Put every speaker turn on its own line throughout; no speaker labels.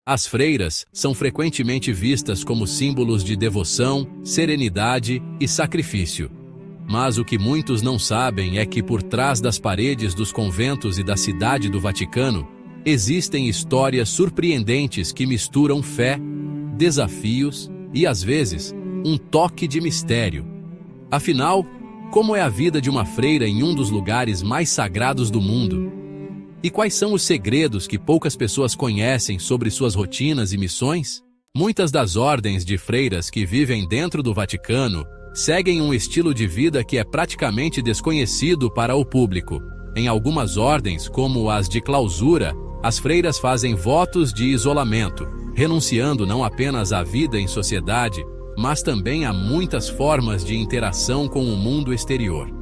As freiras são frequentemente vistas como símbolos de devoção, serenidade e sacrifício. Mas o que muitos não sabem é que por trás das paredes dos conventos e da cidade do Vaticano, existem histórias surpreendentes que misturam fé, desafios e, às vezes, um toque de mistério. Afinal, como é a vida de uma freira em um dos lugares mais sagrados do mundo? E quais são os segredos que poucas pessoas conhecem sobre suas rotinas e missões? Muitas das ordens de freiras que vivem dentro do Vaticano seguem um estilo de vida que é praticamente desconhecido para o público. Em algumas ordens, como as de clausura, as freiras fazem votos de isolamento, renunciando não apenas à vida em sociedade, mas também a muitas formas de interação com o mundo exterior.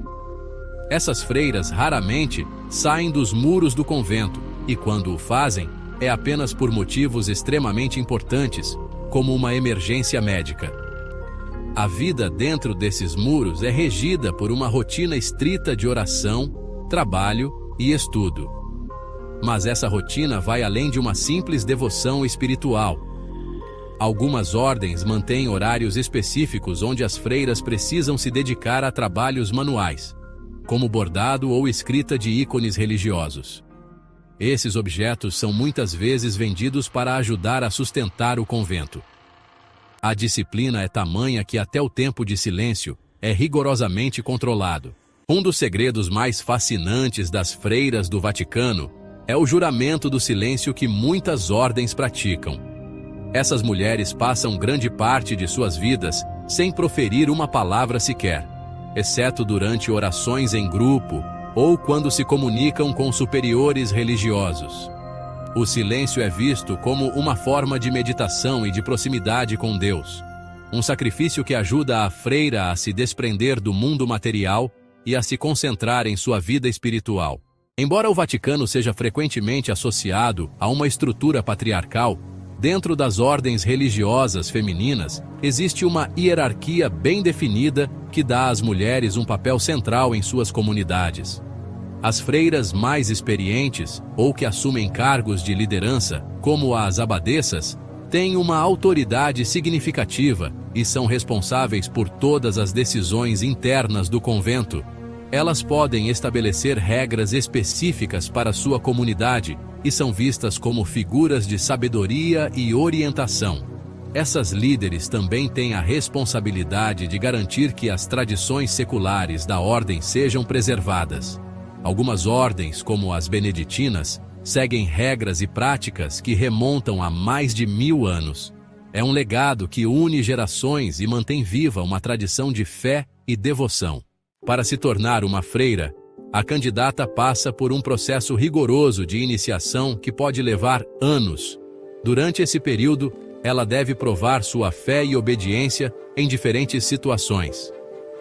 Essas freiras raramente saem dos muros do convento, e quando o fazem, é apenas por motivos extremamente importantes, como uma emergência médica. A vida dentro desses muros é regida por uma rotina estrita de oração, trabalho e estudo. Mas essa rotina vai além de uma simples devoção espiritual. Algumas ordens mantêm horários específicos onde as freiras precisam se dedicar a trabalhos manuais, como bordado ou escrita de ícones religiosos. Esses objetos são muitas vezes vendidos para ajudar a sustentar o convento. A disciplina é tamanha que até o tempo de silêncio é rigorosamente controlado. Um dos segredos mais fascinantes das freiras do Vaticano é o juramento do silêncio que muitas ordens praticam. Essas mulheres passam grande parte de suas vidas sem proferir uma palavra sequer, exceto durante orações em grupo ou quando se comunicam com superiores religiosos. O silêncio é visto como uma forma de meditação e de proximidade com Deus, um sacrifício que ajuda a freira a se desprender do mundo material e a se concentrar em sua vida espiritual. Embora o Vaticano seja frequentemente associado a uma estrutura patriarcal, dentro das ordens religiosas femininas, existe uma hierarquia bem definida que dá às mulheres um papel central em suas comunidades. As freiras mais experientes, ou que assumem cargos de liderança, como as abadesas, têm uma autoridade significativa e são responsáveis por todas as decisões internas do convento. Elas podem estabelecer regras específicas para sua comunidade e são vistas como figuras de sabedoria e orientação. Essas líderes também têm a responsabilidade de garantir que as tradições seculares da ordem sejam preservadas. Algumas ordens, como as beneditinas, seguem regras e práticas que remontam a mais de 1000 anos. É um legado que une gerações e mantém viva uma tradição de fé e devoção. Para se tornar uma freira, a candidata passa por um processo rigoroso de iniciação que pode levar anos. Durante esse período, ela deve provar sua fé e obediência em diferentes situações.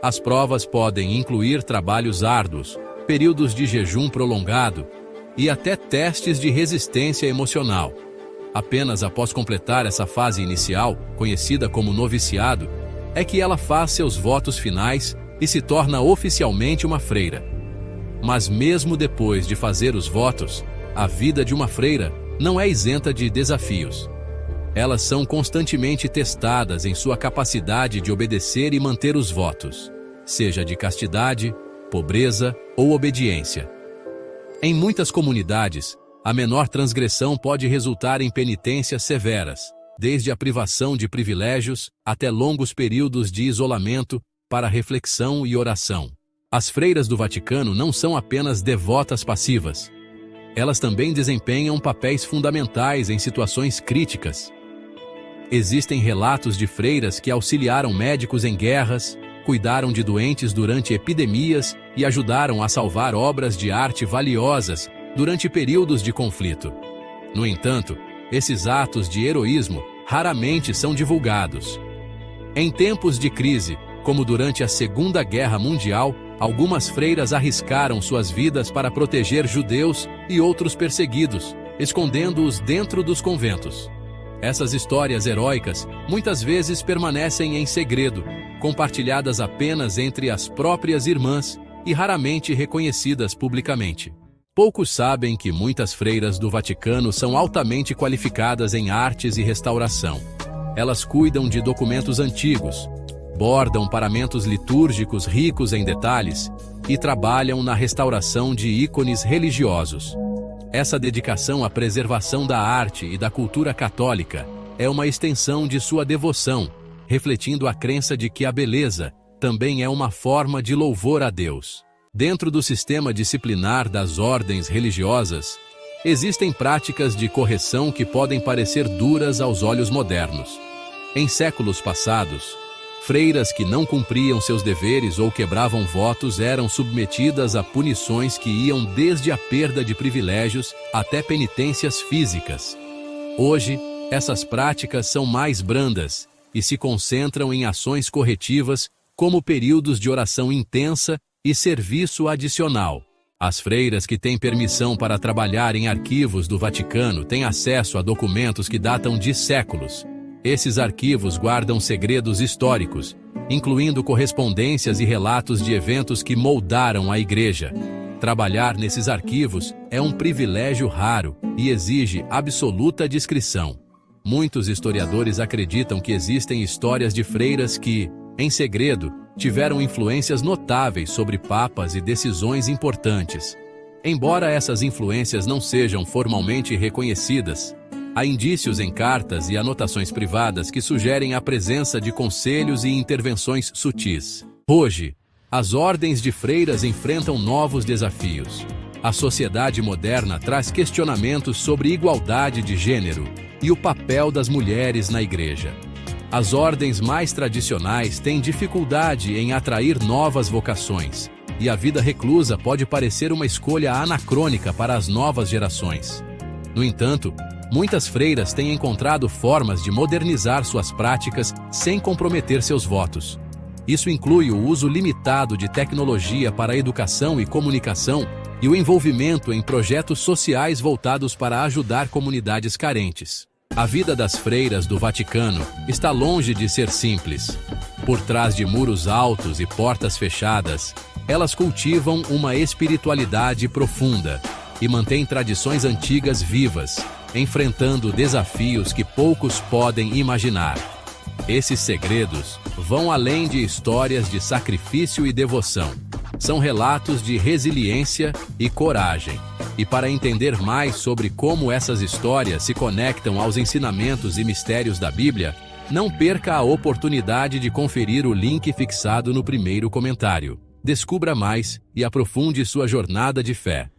As provas podem incluir trabalhos árduos, períodos de jejum prolongado e até testes de resistência emocional. Apenas após completar essa fase inicial, conhecida como noviciado, é que ela faz seus votos finais e se torna oficialmente uma freira. Mas mesmo depois de fazer os votos, a vida de uma freira não é isenta de desafios. Elas são constantemente testadas em sua capacidade de obedecer e manter os votos, seja de castidade, pobreza ou obediência. Em muitas comunidades, a menor transgressão pode resultar em penitências severas, desde a privação de privilégios até longos períodos de isolamento para reflexão e oração. As freiras do Vaticano não são apenas devotas passivas. Elas também desempenham papéis fundamentais em situações críticas. Existem relatos de freiras que auxiliaram médicos em guerras, cuidaram de doentes durante epidemias e ajudaram a salvar obras de arte valiosas durante períodos de conflito. No entanto, esses atos de heroísmo raramente são divulgados. Em tempos de crise, como durante a Segunda Guerra Mundial, algumas freiras arriscaram suas vidas para proteger judeus e outros perseguidos, escondendo-os dentro dos conventos. Essas histórias heróicas muitas vezes permanecem em segredo, compartilhadas apenas entre as próprias irmãs e raramente reconhecidas publicamente. Poucos sabem que muitas freiras do Vaticano são altamente qualificadas em artes e restauração. Elas cuidam de documentos antigos, bordam paramentos litúrgicos ricos em detalhes e trabalham na restauração de ícones religiosos. Essa dedicação à preservação da arte e da cultura católica é uma extensão de sua devoção, refletindo a crença de que a beleza também é uma forma de louvor a Deus. Dentro do sistema disciplinar das ordens religiosas, existem práticas de correção que podem parecer duras aos olhos modernos. Em séculos passados, freiras que não cumpriam seus deveres ou quebravam votos eram submetidas a punições que iam desde a perda de privilégios até penitências físicas. Hoje, essas práticas são mais brandas e se concentram em ações corretivas, como períodos de oração intensa e serviço adicional. As freiras que têm permissão para trabalhar em arquivos do Vaticano têm acesso a documentos que datam de séculos. Esses arquivos guardam segredos históricos, incluindo correspondências e relatos de eventos que moldaram a Igreja. Trabalhar nesses arquivos é um privilégio raro e exige absoluta discrição. Muitos historiadores acreditam que existem histórias de freiras que, em segredo, tiveram influências notáveis sobre papas e decisões importantes. Embora essas influências não sejam formalmente reconhecidas, há indícios em cartas e anotações privadas que sugerem a presença de conselhos e intervenções sutis. Hoje, as ordens de freiras enfrentam novos desafios. A sociedade moderna traz questionamentos sobre igualdade de gênero e o papel das mulheres na Igreja. As ordens mais tradicionais têm dificuldade em atrair novas vocações, e a vida reclusa pode parecer uma escolha anacrônica para as novas gerações. No entanto, muitas freiras têm encontrado formas de modernizar suas práticas sem comprometer seus votos. Isso inclui o uso limitado de tecnologia para a educação e comunicação e o envolvimento em projetos sociais voltados para ajudar comunidades carentes. A vida das freiras do Vaticano está longe de ser simples. Por trás de muros altos e portas fechadas, elas cultivam uma espiritualidade profunda e mantêm tradições antigas vivas, enfrentando desafios que poucos podem imaginar. Esses segredos vão além de histórias de sacrifício e devoção. São relatos de resiliência e coragem. E para entender mais sobre como essas histórias se conectam aos ensinamentos e mistérios da Bíblia, não perca a oportunidade de conferir o link fixado no primeiro comentário. Descubra mais e aprofunde sua jornada de fé.